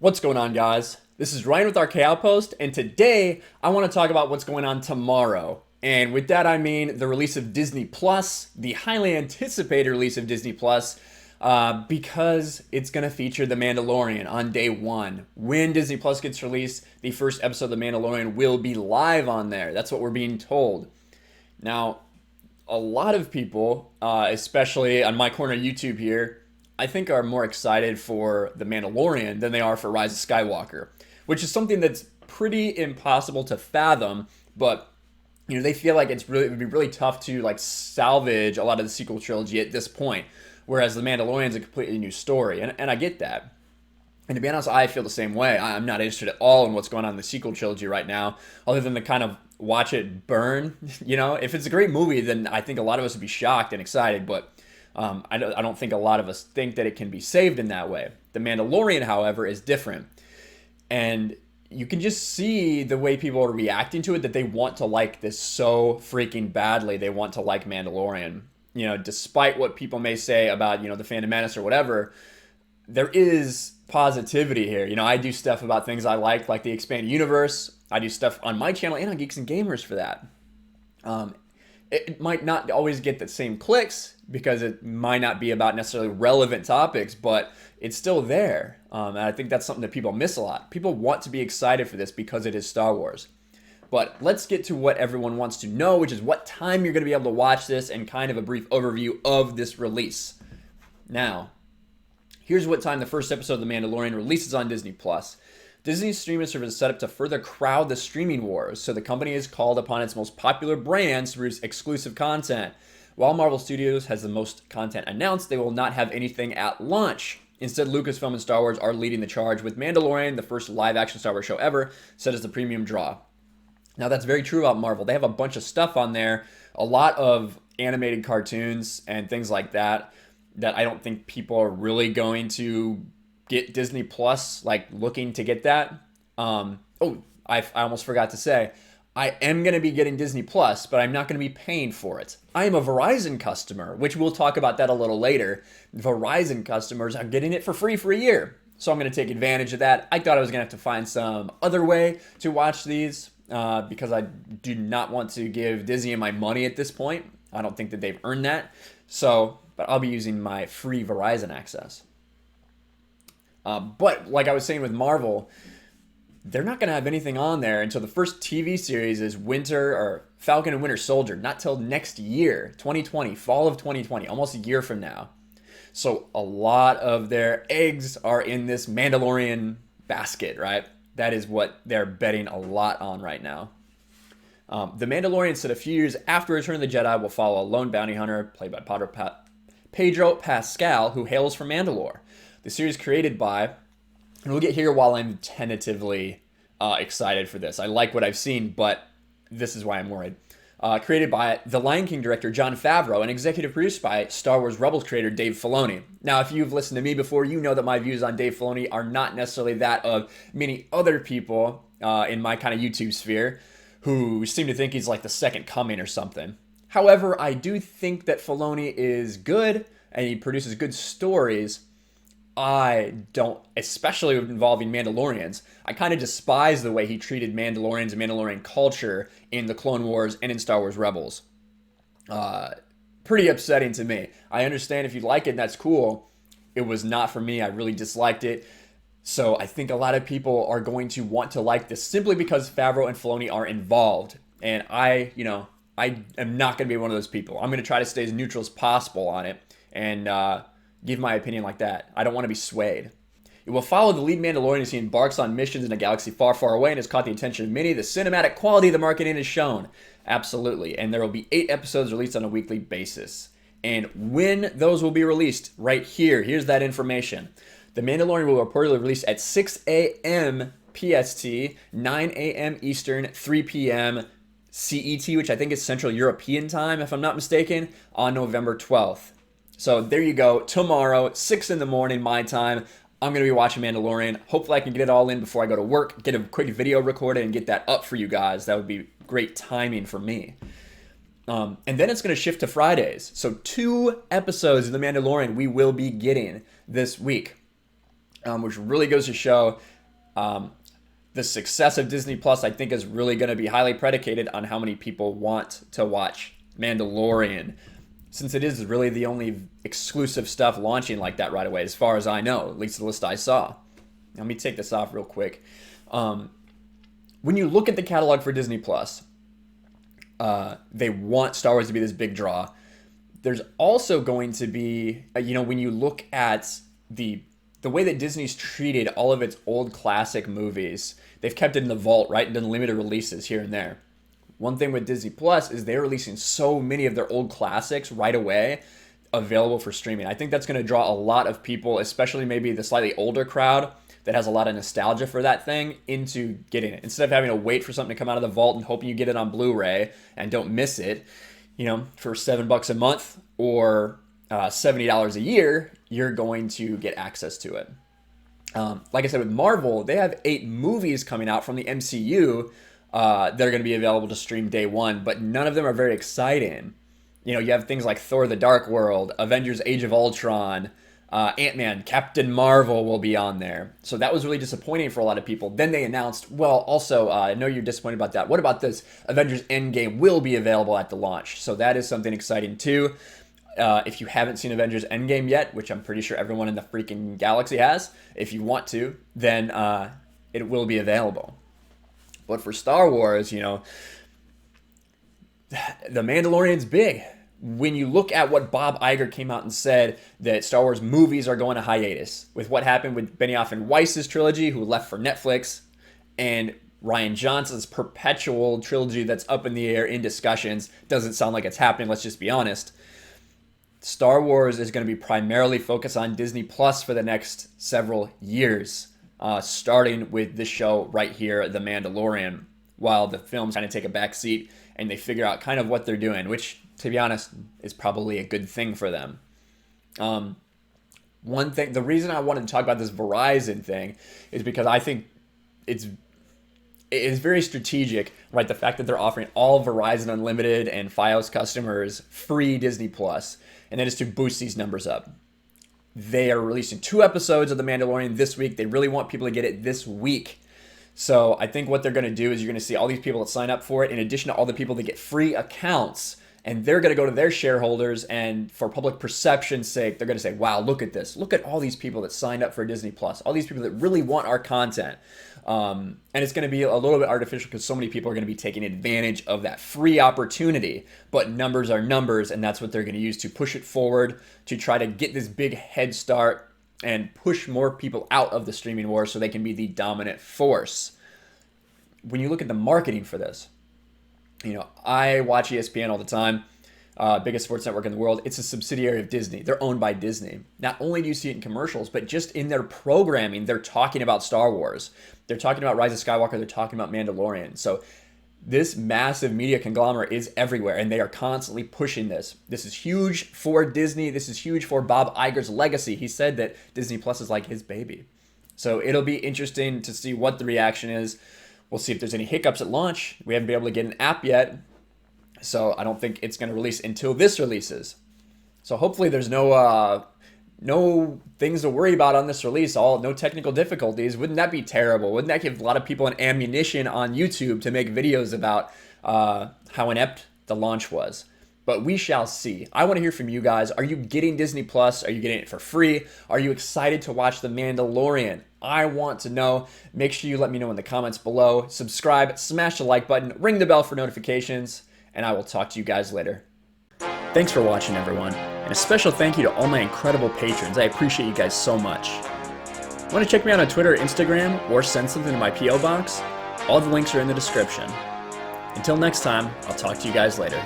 What's going on, guys? This is Ryan with RK Outpost, and today I want to talk about what's going on tomorrow. And with that, I mean the release of Disney Plus, the highly anticipated release of Disney Plus, because it's going to feature The Mandalorian on day one. When Disney Plus gets released, the first episode of The Mandalorian will be live on there. That's what we're being told. Now, a lot of people, especially on my corner of YouTube here, I think are more excited for The Mandalorian than they are for Rise of Skywalker, which is something that's pretty impossible to fathom, but they feel like it would be really tough to salvage a lot of the sequel trilogy at this point, whereas The Mandalorian is a completely new story, and I get that. And to be honest, I feel the same way. I'm not interested at all in what's going on in the sequel trilogy right now, other than to kind of watch it burn. If it's a great movie, then I think a lot of us would be shocked and excited, but I don't think a lot of us think that it can be saved in that way. The Mandalorian, however, is different. And you can just see the way people are reacting to it, that they want to like this so freaking badly. They want to like Mandalorian. Despite what people may say about, the Phantom Menace or whatever, there is positivity here. I do stuff about things I like the expanded universe. I do stuff on my channel and on Geeks and Gamers for that. It might not always get the same clicks because it might not be about necessarily relevant topics, but it's still there. And I think that's something that people miss a lot. People want to be excited for this because it is Star Wars. But let's get to what everyone wants to know, which is what time you're going to be able to watch this and kind of a brief overview of this release. Now, here's what time the first episode of The Mandalorian releases on Disney Plus. Disney's streaming service is set up to further crowd the streaming wars, so the company has called upon its most popular brands to produce exclusive content. While Marvel Studios has the most content announced, they will not have anything at launch. Instead, Lucasfilm and Star Wars are leading the charge, with Mandalorian, the first live-action Star Wars show ever, set as the premium draw. Now, that's very true about Marvel. They have a bunch of stuff on there, a lot of animated cartoons and things like that I don't think people are really going to get Disney Plus, looking to get that. I almost forgot to say, I am going to be getting Disney Plus, but I'm not going to be paying for it. I am a Verizon customer, which we'll talk about that a little later. Verizon customers are getting it for free for a year. So I'm going to take advantage of that. I thought I was going to have to find some other way to watch these because I do not want to give Disney my money at this point. I don't think that they've earned that. But I'll be using my free Verizon access. But like I was saying with Marvel, they're not going to have anything on there until the first TV series is Falcon and Winter Soldier, not till next year, 2020, fall of 2020, almost a year from now. So a lot of their eggs are in this Mandalorian basket, right? That is what they're betting a lot on right now. The Mandalorian said a few years after Return of the Jedi will follow a lone bounty hunter played by Pedro Pascal, who hails from Mandalore. The series created by, and we'll get here while I'm tentatively excited for this. I like what I've seen, but this is why I'm worried. Created by the Lion King director Jon Favreau and executive produced by Star Wars Rebels creator Dave Filoni. Now, if you've listened to me before, you know that my views on Dave Filoni are not necessarily that of many other people in my kind of YouTube sphere who seem to think he's like the second coming or something. However, I do think that Filoni is good and he produces good stories. I don't, especially involving Mandalorians, I kind of despise the way he treated Mandalorians and Mandalorian culture in the Clone Wars and in Star Wars Rebels. Pretty upsetting to me. I understand if you like it, that's cool. It was not for me. I really disliked it. So I think a lot of people are going to want to like this simply because Favreau and Filoni are involved. And I am not going to be one of those people. I'm going to try to stay as neutral as possible on it and give my opinion like that. I don't want to be swayed. It will follow the lead Mandalorian as he embarks on missions in a galaxy far, far away and has caught the attention of many. The cinematic quality of the marketing is shown. Absolutely. And there will be 8 episodes released on a weekly basis. And when those will be released, right here, here's that information. The Mandalorian will reportedly release at 6 a.m. PST, 9 a.m. Eastern, 3 p.m. CET, which I think is Central European time, if I'm not mistaken, on November 12th. So there you go. Tomorrow, 6 in the morning, my time, I'm going to be watching Mandalorian. Hopefully I can get it all in before I go to work, get a quick video recorded, and get that up for you guys. That would be great timing for me. And then it's going to shift to Fridays. So 2 episodes of The Mandalorian we will be getting this week, which really goes to show The success of Disney Plus, I think, is really going to be highly predicated on how many people want to watch Mandalorian, since it is really the only exclusive stuff launching like that right away, as far as I know, at least the list I saw. Let me take this off real quick. When you look at the catalog for Disney Plus, they want Star Wars to be this big draw. There's also going to be, when you look at the way that Disney's treated all of its old classic movies, they've kept it in the vault, right, and done limited releases here and there. One thing with Disney Plus is they're releasing so many of their old classics right away available for streaming. I think that's going to draw a lot of people, especially maybe the slightly older crowd that has a lot of nostalgia for that thing, into getting it. Instead of having to wait for something to come out of the vault and hoping you get it on Blu-ray and don't miss it, for $7 a month or $70 a year, you're going to get access to it. Like I said, with Marvel, they have 8 movies coming out from the MCU that are going to be available to stream day one, but none of them are very exciting. You have things like Thor: The Dark World, Avengers: Age of Ultron, Ant-Man, Captain Marvel will be on there. So that was really disappointing for a lot of people. Then they announced, I know you're disappointed about that. What about this? Avengers Endgame will be available at the launch. So that is something exciting too. If you haven't seen Avengers Endgame yet, which I'm pretty sure everyone in the freaking galaxy has, if you want to, then it will be available. But for Star Wars, The Mandalorian's big. When you look at what Bob Iger came out and said, that Star Wars movies are going to hiatus, with what happened with Benioff and Weiss's trilogy, who left for Netflix, and Rian Johnson's perpetual trilogy that's up in the air in discussions, doesn't sound like it's happening, let's just be honest. Star Wars is going to be primarily focused on Disney Plus for the next several years, starting with this show right here, The Mandalorian, while the films kind of take a back seat and they figure out kind of what they're doing, which, to be honest, is probably a good thing for them. One thing, the reason I wanted to talk about this Verizon thing is because I think it is very strategic, right? The fact that they're offering all Verizon Unlimited and Fios customers free Disney Plus, and that is to boost these numbers up. They are releasing 2 episodes of The Mandalorian this week. They really want people to get it this week. So I think what they're going to do is you're going to see all these people that sign up for it, in addition to all the people that get free accounts. And they're going to go to their shareholders, and for public perception's sake, they're going to say, wow, look at this. Look at all these people that signed up for Disney Plus, all these people that really want our content. And it's going to be a little bit artificial because so many people are going to be taking advantage of that free opportunity. But numbers are numbers, and that's what they're going to use to push it forward, to try to get this big head start and push more people out of the streaming war so they can be the dominant force. When you look at the marketing for this, I watch ESPN all the time, biggest sports network in the world. It's a subsidiary of Disney. They're owned by Disney. Not only do you see it in commercials, but just in their programming, they're talking about Star Wars. They're talking about Rise of Skywalker. They're talking about Mandalorian. So this massive media conglomerate is everywhere, and they are constantly pushing this. This is huge for Disney. This is huge for Bob Iger's legacy. He said that Disney Plus is like his baby. So it'll be interesting to see what the reaction is. We'll see if there's any hiccups at launch. We haven't been able to get an app yet, so I don't think it's going to release until this releases. So hopefully there's no things to worry about on this release, no technical difficulties. Wouldn't that be terrible? Wouldn't that give a lot of people an ammunition on YouTube to make videos about how inept the launch was? But we shall see. I want to hear from you guys. Are you getting Disney Plus? Are you getting it for free? Are you excited to watch The Mandalorian? I want to know. Make sure you let me know in the comments below. Subscribe, smash the like button, ring the bell for notifications, and I will talk to you guys later. Thanks for watching, everyone. And a special thank you to all my incredible patrons. I appreciate you guys so much. Want to check me out on Twitter or Instagram, or send something to my P.O. box? All the links are in the description. Until next time, I'll talk to you guys later.